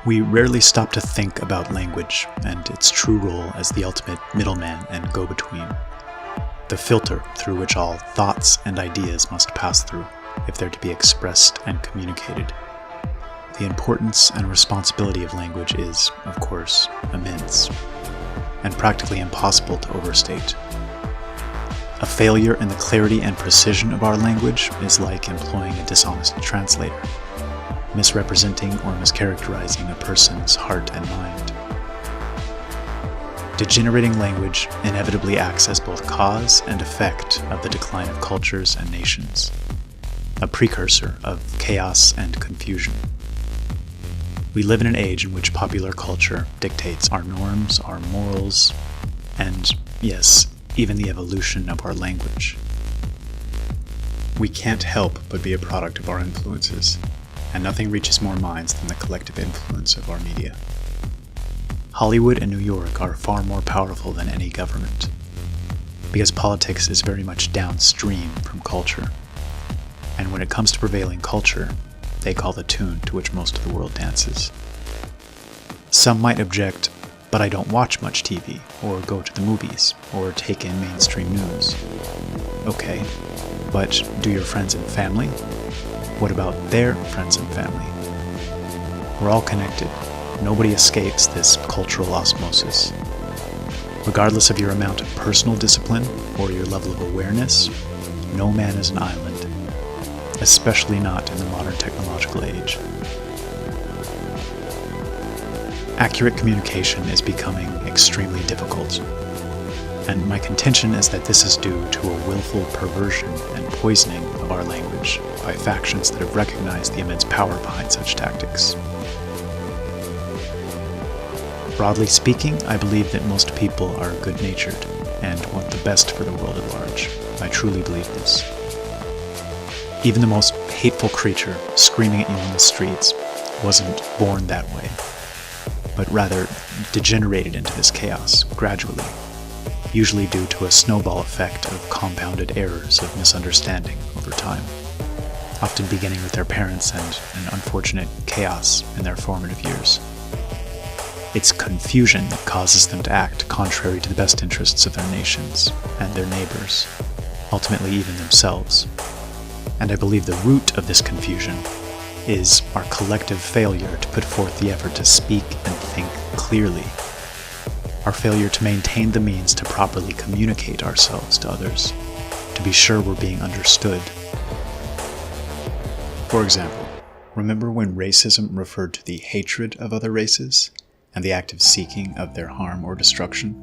We rarely stop to think about language and its true role as the ultimate middleman and go-between, the filter through which all thoughts and ideas must pass through if they're to be expressed and communicated. The importance and responsibility of language is, of course, immense, and practically impossible to overstate. A failure in the clarity and precision of our language is like employing a dishonest translator, misrepresenting or mischaracterizing a person's heart and mind. Degenerating language inevitably acts as both cause and effect of the decline of cultures and nations, a precursor of chaos and confusion. We live in an age in which popular culture dictates our norms, our morals, and, yes, even the evolution of our language. We can't help but be a product of our influences, and nothing reaches more minds than the collective influence of our media. Hollywood and New York are far more powerful than any government, because politics is very much downstream from culture, and when it comes to prevailing culture, they call the tune to which most of the world dances. Some might object, but I don't watch much TV, or go to the movies, or take in mainstream news. Okay, but do your friends and family? What about their friends and family? We're all connected. Nobody escapes this cultural osmosis. Regardless of your amount of personal discipline or your level of awareness, no man is an island, especially not in the modern technological age. Accurate communication is becoming extremely difficult, and my contention is that this is due to a willful perversion and poisoning of our language by factions that have recognized the immense power behind such tactics. Broadly speaking, I believe that most people are good-natured and want the best for the world at large. I truly believe this. Even the most hateful creature screaming at you on the streets wasn't born that way, but rather degenerated into this chaos gradually, usually due to a snowball effect of compounded errors of misunderstanding over time, often beginning with their parents and an unfortunate chaos in their formative years. It's confusion that causes them to act contrary to the best interests of their nations and their neighbors, ultimately even themselves. And I believe the root of this confusion is our collective failure to put forth the effort to speak and think clearly, our failure to maintain the means to properly communicate ourselves to others, to be sure we're being understood. For example, remember when racism referred to the hatred of other races and the active seeking of their harm or destruction?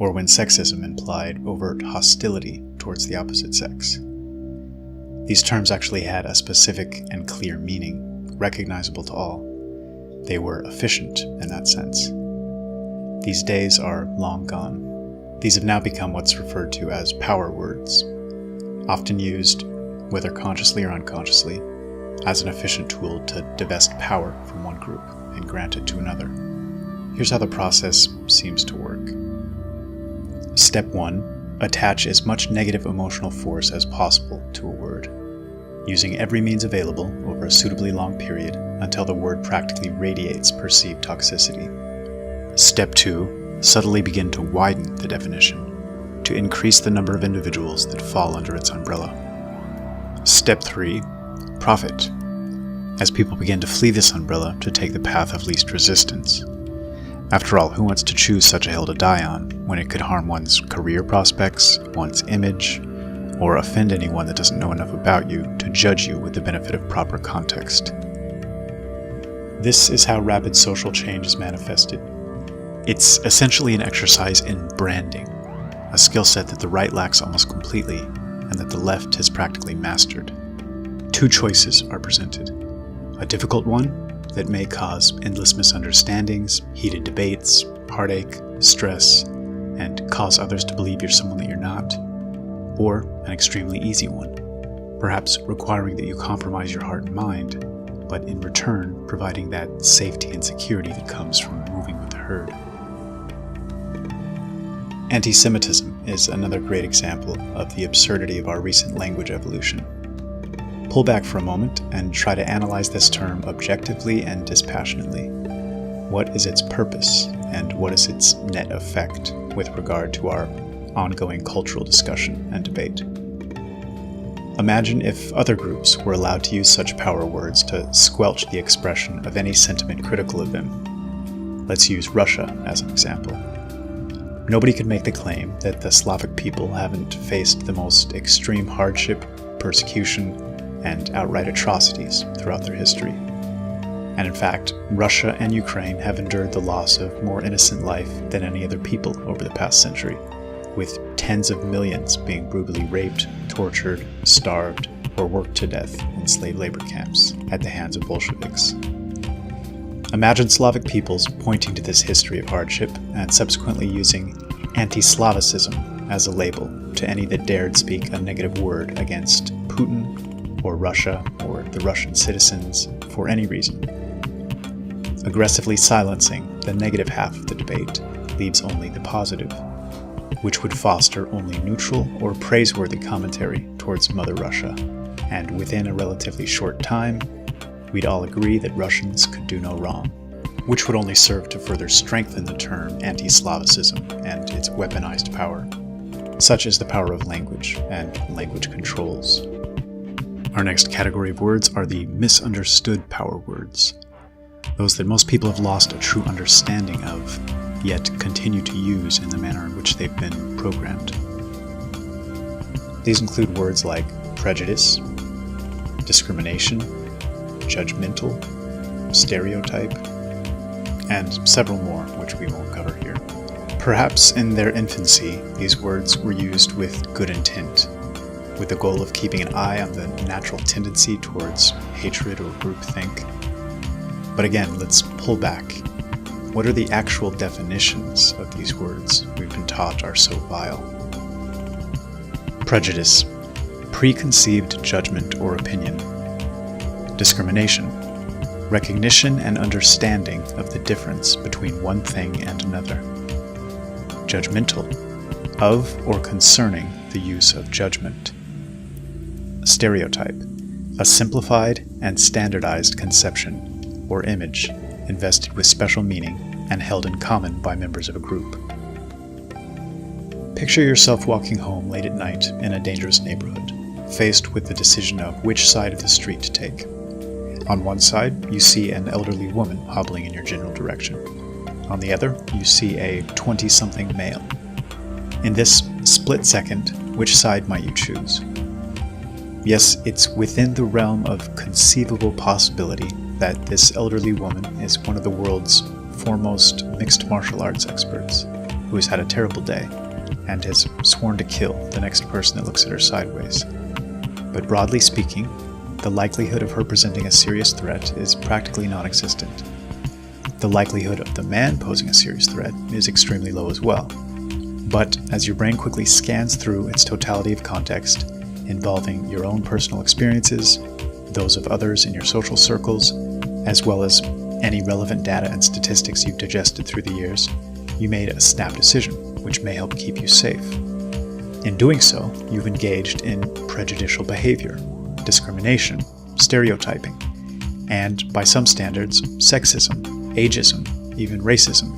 Or when sexism implied overt hostility towards the opposite sex? These terms actually had a specific and clear meaning, recognizable to all. They were efficient in that sense. These days are long gone. These have now become what's referred to as power words, often used, whether consciously or unconsciously, as an efficient tool to divest power from one group and grant it to another. Here's how the process seems to work. Step 1. Attach as much negative emotional force as possible to a word, using every means available over a suitably long period until the word practically radiates perceived toxicity. Step 2. Subtly begin to widen the definition, to increase the number of individuals that fall under its umbrella. Step 3. Profit, as people begin to flee this umbrella to take the path of least resistance. After all, who wants to choose such a hill to die on when it could harm one's career prospects, one's image, or offend anyone that doesn't know enough about you to judge you with the benefit of proper context? This is how rapid social change is manifested. It's essentially an exercise in branding, a skill set that the right lacks almost completely, and that the left has practically mastered. Two choices are presented. A difficult one that may cause endless misunderstandings, heated debates, heartache, stress, and cause others to believe you're someone that you're not. Or an extremely easy one, perhaps requiring that you compromise your heart and mind, but in return providing that safety and security that comes from moving with the herd. Anti-Semitism is another great example of the absurdity of our recent language evolution. pull back for a moment and try to analyze this term objectively and dispassionately. What is its purpose, and what is its net effect with regard to our ongoing cultural discussion and debate? Imagine if other groups were allowed to use such power words to squelch the expression of any sentiment critical of them. Let's use Russia as an example. Nobody could make the claim that the Slavic people haven't faced the most extreme hardship, persecution, and outright atrocities throughout their history. And in fact, Russia and Ukraine have endured the loss of more innocent life than any other people over the past century, with tens of millions being brutally raped, tortured, starved, or worked to death in slave labor camps at the hands of Bolsheviks. Imagine Slavic peoples pointing to this history of hardship and subsequently using anti-Slavicism as a label to any that dared speak a negative word against Putin or Russia or the Russian citizens for any reason. Aggressively silencing the negative half of the debate leaves only the positive, which would foster only neutral or praiseworthy commentary towards Mother Russia, and within a relatively short time, we'd all agree that Russians could do no wrong, which would only serve to further strengthen the term anti-Slavicism and its weaponized power, such as the power of language and language controls. Our next category of words are the misunderstood power words, those that most people have lost a true understanding of, yet continue to use in the manner in which they've been programmed. These include words like prejudice, discrimination, judgmental, stereotype, and several more which we won't cover here. Perhaps in their infancy, these words were used with good intent, with the goal of keeping an eye on the natural tendency towards hatred or groupthink. But again, let's pull back. What are the actual definitions of these words we've been taught are so vile? Prejudice, preconceived judgment or opinion. Discrimination, recognition and understanding of the difference between one thing and another. Judgmental, of or concerning the use of judgment. Stereotype, a simplified and standardized conception or image invested with special meaning and held in common by members of a group. Picture yourself walking home late at night in a dangerous neighborhood, faced with the decision of which side of the street to take. On one side, you see an elderly woman hobbling in your general direction. On the other, you see a 20-something male. In this split second, which side might you choose? Yes, it's within the realm of conceivable possibility that this elderly woman is one of the world's foremost mixed martial arts experts, who has had a terrible day and has sworn to kill the next person that looks at her sideways. But broadly speaking, the likelihood of her presenting a serious threat is practically non-existent. The likelihood of the man posing a serious threat is extremely low as well. But as your brain quickly scans through its totality of context, involving your own personal experiences, those of others in your social circles, as well as any relevant data and statistics you've digested through the years, you made a snap decision, which may help keep you safe. In doing so, you've engaged in prejudicial behavior, discrimination, stereotyping, and, by some standards, sexism, ageism, even racism,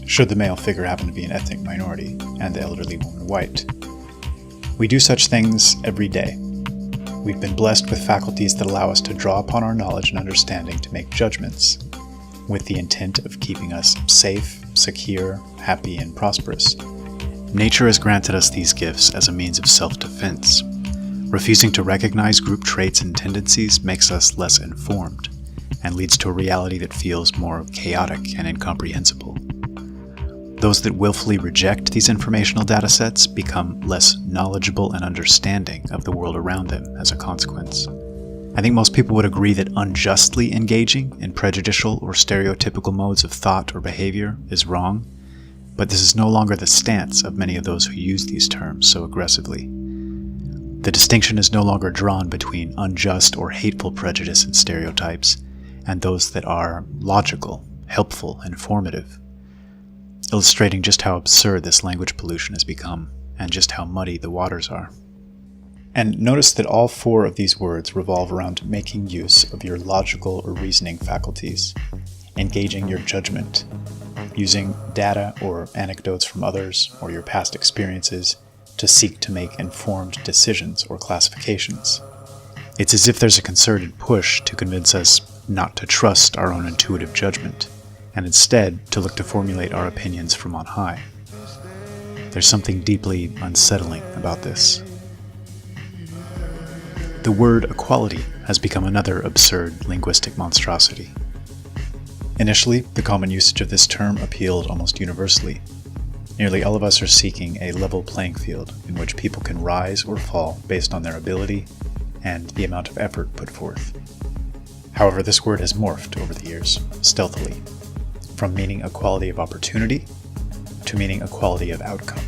should the male figure happen to be an ethnic minority and the elderly woman white. We do such things every day. We've been blessed with faculties that allow us to draw upon our knowledge and understanding to make judgments, with the intent of keeping us safe, secure, happy, and prosperous. Nature has granted us these gifts as a means of self-defense. Refusing to recognize group traits and tendencies makes us less informed, and leads to a reality that feels more chaotic and incomprehensible. Those that willfully reject these informational datasets become less knowledgeable and understanding of the world around them as a consequence. I think most people would agree that unjustly engaging in prejudicial or stereotypical modes of thought or behavior is wrong, but this is no longer the stance of many of those who use these terms so aggressively. The distinction is no longer drawn between unjust or hateful prejudice and stereotypes, and those that are logical, helpful, informative, illustrating just how absurd this language pollution has become, and just how muddy the waters are. And notice that all 4 of these words revolve around making use of your logical or reasoning faculties, engaging your judgment, using data or anecdotes from others or your past experiences to seek to make informed decisions or classifications. It's as if there's a concerted push to convince us not to trust our own intuitive judgment, and instead to look to formulate our opinions from on high. There's something deeply unsettling about this. The word equality has become another absurd linguistic monstrosity. Initially, the common usage of this term appealed almost universally. Nearly all of us are seeking a level playing field in which people can rise or fall based on their ability and the amount of effort put forth. However, this word has morphed over the years, stealthily, from meaning equality of opportunity to meaning equality of outcome.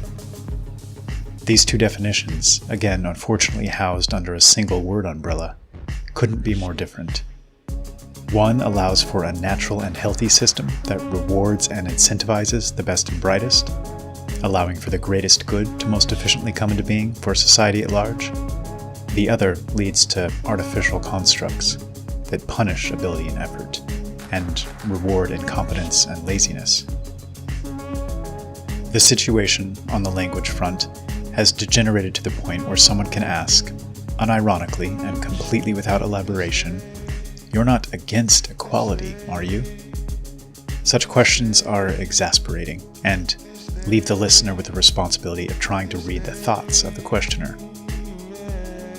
These 2 definitions, again unfortunately housed under a single word umbrella, couldn't be more different. One allows for a natural and healthy system that rewards and incentivizes the best and brightest, allowing for the greatest good to most efficiently come into being for society at large. The other leads to artificial constructs that punish ability and effort, and reward incompetence and laziness. The situation on the language front has degenerated to the point where someone can ask, unironically and completely without elaboration, "You're not against equality, are you?" Such questions are exasperating and leave the listener with the responsibility of trying to read the thoughts of the questioner.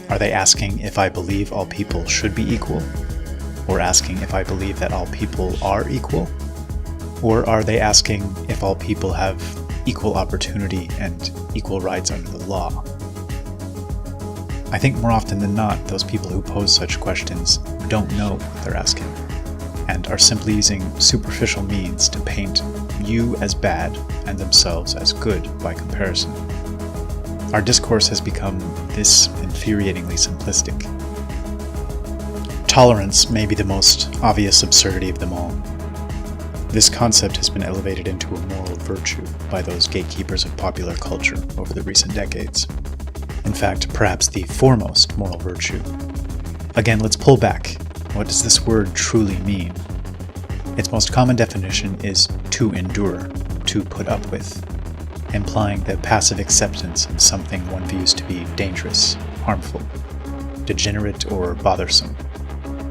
Are they asking if I believe all people should be equal? Or asking if I believe that all people are equal? Or are they asking if all people have equal opportunity and equal rights under the law? I think more often than not, those people who pose such questions don't know what they're asking, and are simply using superficial means to paint you as bad and themselves as good by comparison. Our discourse has become this infuriatingly simplistic. Tolerance may be the most obvious absurdity of them all. This concept has been elevated into a moral virtue by those gatekeepers of popular culture over the recent decades. In fact, perhaps the foremost moral virtue. Again, let's pull back. What does this word truly mean? Its most common definition is to endure, to put up with, implying the passive acceptance of something one views to be dangerous, harmful, degenerate, or bothersome,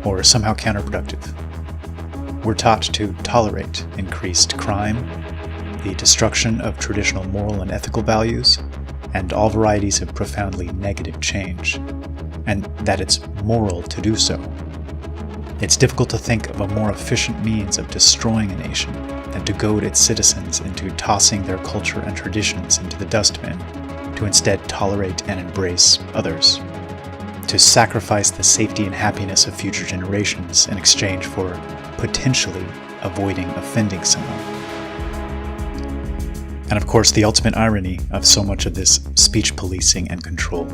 or somehow counterproductive. We're taught to tolerate increased crime, the destruction of traditional moral and ethical values, and all varieties of profoundly negative change, and that it's moral to do so. It's difficult to think of a more efficient means of destroying a nation than to goad its citizens into tossing their culture and traditions into the dustbin, to instead tolerate and embrace others, to sacrifice the safety and happiness of future generations in exchange for potentially avoiding offending someone. And of course, the ultimate irony of so much of this speech policing and control,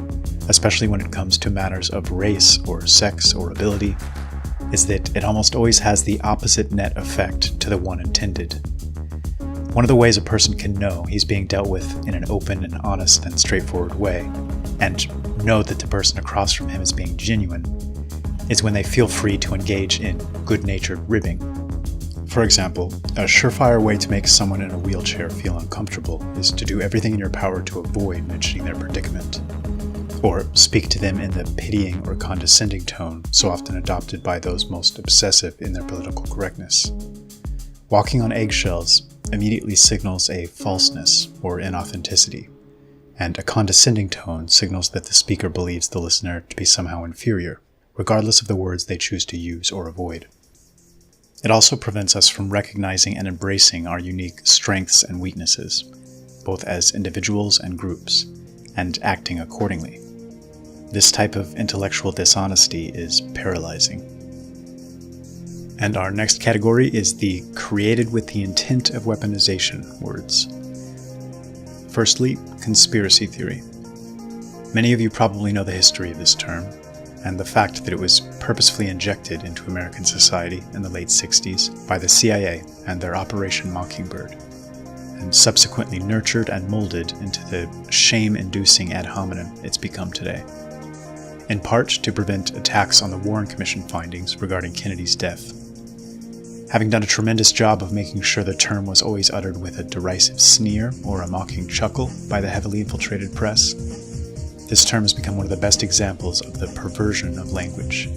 especially when it comes to matters of race or sex or ability, is that it almost always has the opposite net effect to the one intended. One of the ways a person can know he's being dealt with in an open and honest and straightforward way, and know that the person across from him is being genuine, is when they feel free to engage in good-natured ribbing. For example, a surefire way to make someone in a wheelchair feel uncomfortable is to do everything in your power to avoid mentioning their predicament, or speak to them in the pitying or condescending tone so often adopted by those most obsessive in their political correctness. Walking on eggshells immediately signals a falseness or inauthenticity, and a condescending tone signals that the speaker believes the listener to be somehow inferior, regardless of the words they choose to use or avoid. It also prevents us from recognizing and embracing our unique strengths and weaknesses, both as individuals and groups, and acting accordingly. This type of intellectual dishonesty is paralyzing. And our next category is the created with the intent of weaponization words. Firstly, conspiracy theory. Many of you probably know the history of this term, and the fact that it was purposefully injected into American society in the late 60s by the CIA and their Operation Mockingbird, and subsequently nurtured and molded into the shame-inducing ad hominem it's become today. in part to prevent attacks on the Warren Commission findings regarding Kennedy's death. Having done a tremendous job of making sure the term was always uttered with a derisive sneer or a mocking chuckle by the heavily infiltrated press, this term has become one of the best examples of the perversion of language,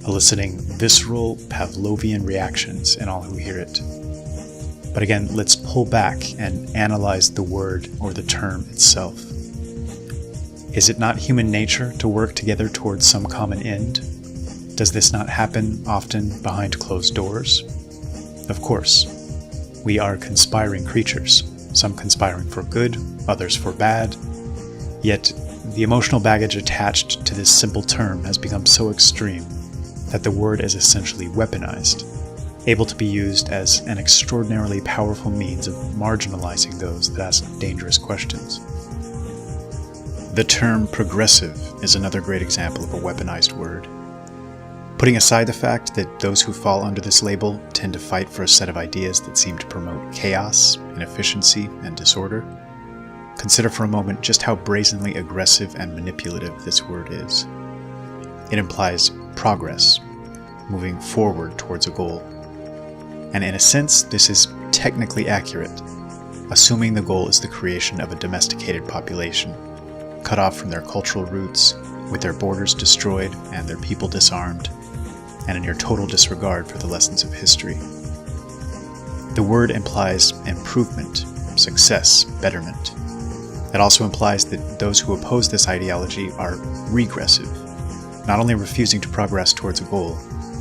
eliciting visceral Pavlovian reactions in all who hear it. But again, let's pull back and analyze the word or the term itself. Is it not human nature to work together towards some common end? Does this not happen often behind closed doors? Of course. We are conspiring creatures, some conspiring for good, others for bad. Yet, the emotional baggage attached to this simple term has become so extreme that the word is essentially weaponized, able to be used as an extraordinarily powerful means of marginalizing those that ask dangerous questions. The term progressive is another great example of a weaponized word. Putting aside the fact that those who fall under this label tend to fight for a set of ideas that seem to promote chaos, inefficiency, and disorder, consider for a moment just how brazenly aggressive and manipulative this word is. It implies progress, moving forward towards a goal. And in a sense, this is technically accurate, assuming the goal is the creation of a domesticated population, cut off from their cultural roots, with their borders destroyed and their people disarmed, and a near total disregard for the lessons of history. The word implies improvement, success, betterment. It also implies that those who oppose this ideology are regressive, not only refusing to progress towards a goal,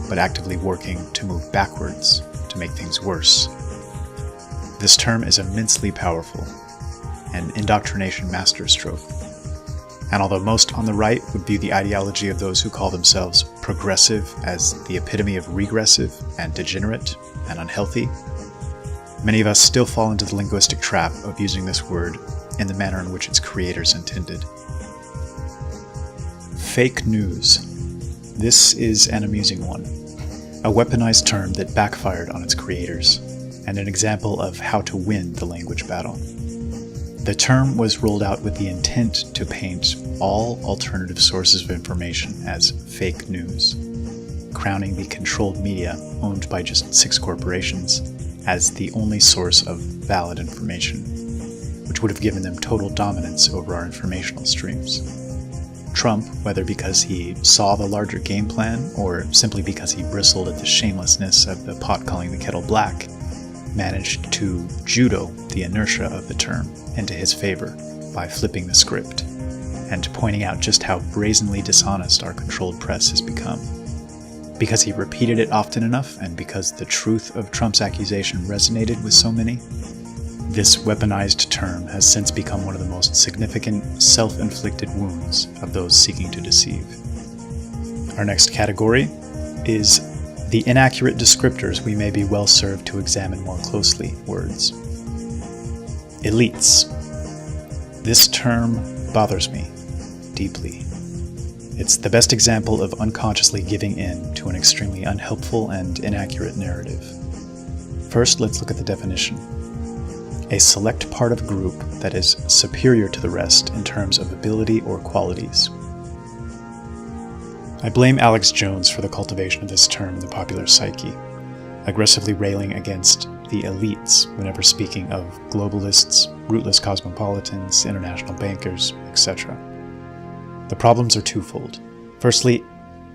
but actively working to move backwards, to make things worse. This term is immensely powerful, an indoctrination masterstroke. And although most on the right would view the ideology of those who call themselves progressive as the epitome of regressive and degenerate and unhealthy, many of us still fall into the linguistic trap of using this word in the manner in which its creators intended. Fake news. This is an amusing one, a weaponized term that backfired on its creators, and an example of how to win the language battle. The term was rolled out with the intent to paint all alternative sources of information as fake news, crowning the controlled media owned by just 6 corporations as the only source of valid information, which would have given them total dominance over our informational streams. Trump, whether because he saw the larger game plan or simply because he bristled at the shamelessness of the pot calling the kettle black, managed to judo the inertia of the term into his favor by flipping the script and pointing out just how brazenly dishonest our controlled press has become. Because he repeated it often enough and because the truth of Trump's accusation resonated with so many, this weaponized term has since become one of the most significant self-inflicted wounds of those seeking to deceive. Our next category is the inaccurate descriptors we may be well served to examine more closely, words. Elites. This term bothers me deeply. It's the best example of unconsciously giving in to an extremely unhelpful and inaccurate narrative. First, let's look at the definition. A select part of a group that is superior to the rest in terms of ability or qualities. I blame Alex Jones for the cultivation of this term in the popular psyche, aggressively railing against the elites whenever speaking of globalists, rootless cosmopolitans, international bankers, etc. The problems are twofold. Firstly,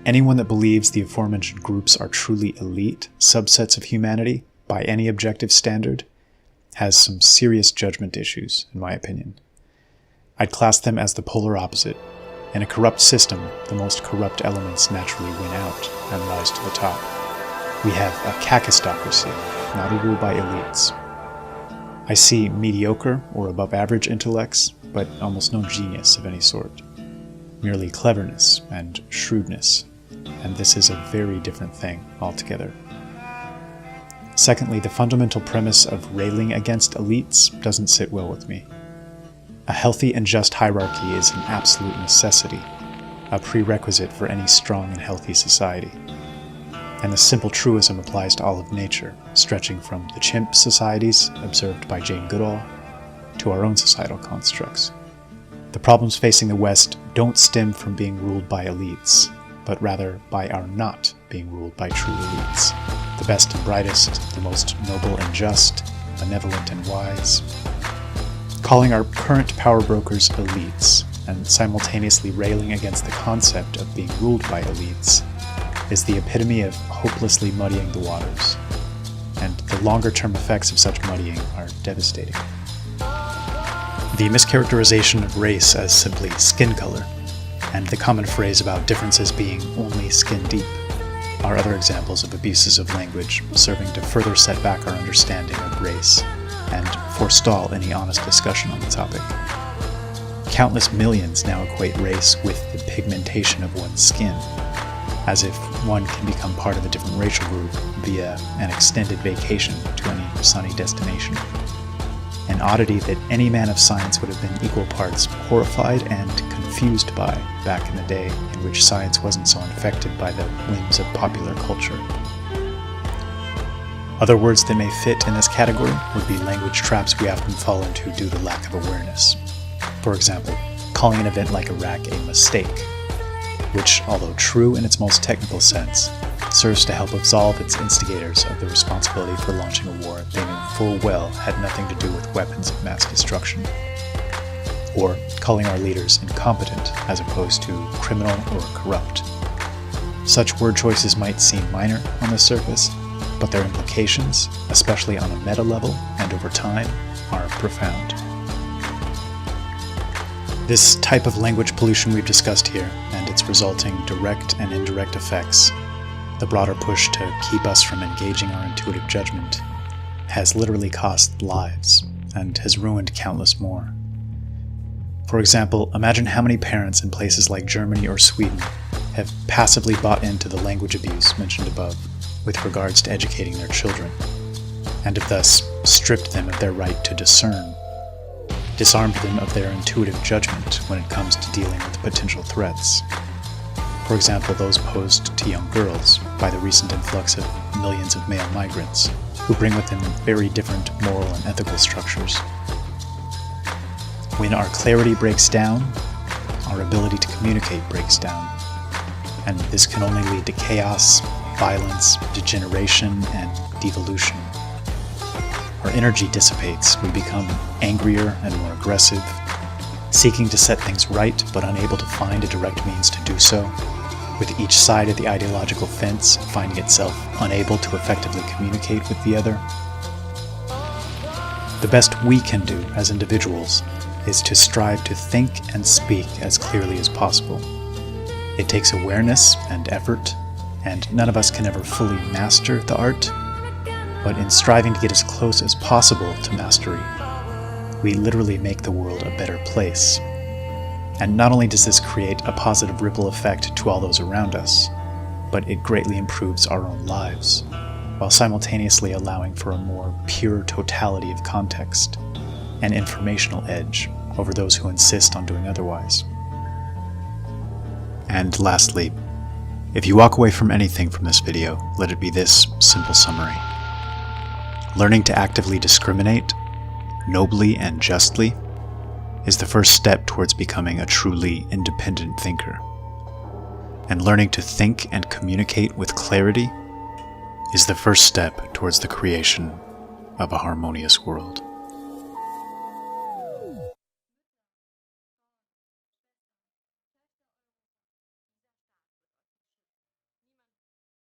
anyone that believes the aforementioned groups are truly elite subsets of humanity by any objective standard has some serious judgment issues, in my opinion. I'd class them as the polar opposite. In a corrupt system, the most corrupt elements naturally win out and rise to the top. We have a kakistocracy, not a rule by elites. I see mediocre or above average intellects, but almost no genius of any sort. Merely cleverness and shrewdness, and this is a very different thing altogether. Secondly, the fundamental premise of railing against elites doesn't sit well with me. A healthy and just hierarchy is an absolute necessity, a prerequisite for any strong and healthy society. And the simple truism applies to all of nature, stretching from the chimp societies observed by Jane Goodall to our own societal constructs. The problems facing the West don't stem from being ruled by elites, but rather by our not being ruled by true elites. The best and brightest, the most noble and just, benevolent and wise. Calling our current power brokers elites, and simultaneously railing against the concept of being ruled by elites, is the epitome of hopelessly muddying the waters, and the longer-term effects of such muddying are devastating. The mischaracterization of race as simply skin color, and the common phrase about differences being only skin deep, are other examples of abuses of language serving to further set back our understanding of race and forestall any honest discussion on the topic. Countless millions now equate race with the pigmentation of one's skin, as if one can become part of a different racial group via an extended vacation to any sunny destination. An oddity that any man of science would have been equal parts horrified and confused by back in the day in which science wasn't so infected by the whims of popular culture. Other words that may fit in this category would be language traps we often fall into due to lack of awareness. For example, calling an event like Iraq a mistake, which, although true in its most technical sense, serves to help absolve its instigators of the responsibility for launching a war they knew full well had nothing to do with weapons of mass destruction. Or calling our leaders incompetent as opposed to criminal or corrupt. Such word choices might seem minor on the surface, but their implications, especially on a meta level and over time, are profound. This type of language pollution we've discussed here, and its resulting direct and indirect effects, the broader push to keep us from engaging our intuitive judgment, has literally cost lives and has ruined countless more. For example, imagine how many parents in places like Germany or Sweden have passively bought into the language abuse mentioned above with regards to educating their children, and have thus stripped them of their right to discern, disarmed them of their intuitive judgment when it comes to dealing with potential threats. For example, those posed to young girls by the recent influx of millions of male migrants, who bring with them very different moral and ethical structures. When our clarity breaks down, our ability to communicate breaks down, and this can only lead to chaos, violence, degeneration, and devolution. Our energy dissipates, we become angrier and more aggressive, seeking to set things right but unable to find a direct means to do so, with each side of the ideological fence finding itself unable to effectively communicate with the other. The best we can do as individuals is to strive to think and speak as clearly as possible. It takes awareness and effort, and none of us can ever fully master the art, but in striving to get as close as possible to mastery, we literally make the world a better place. And not only does this create a positive ripple effect to all those around us, but it greatly improves our own lives, while simultaneously allowing for a more pure totality of context and informational edge over those who insist on doing otherwise. And lastly, if you walk away from anything from this video, let it be this simple summary. Learning to actively discriminate, nobly and justly, is the first step towards becoming a truly independent thinker. And learning to think and communicate with clarity is the first step towards the creation of a harmonious world.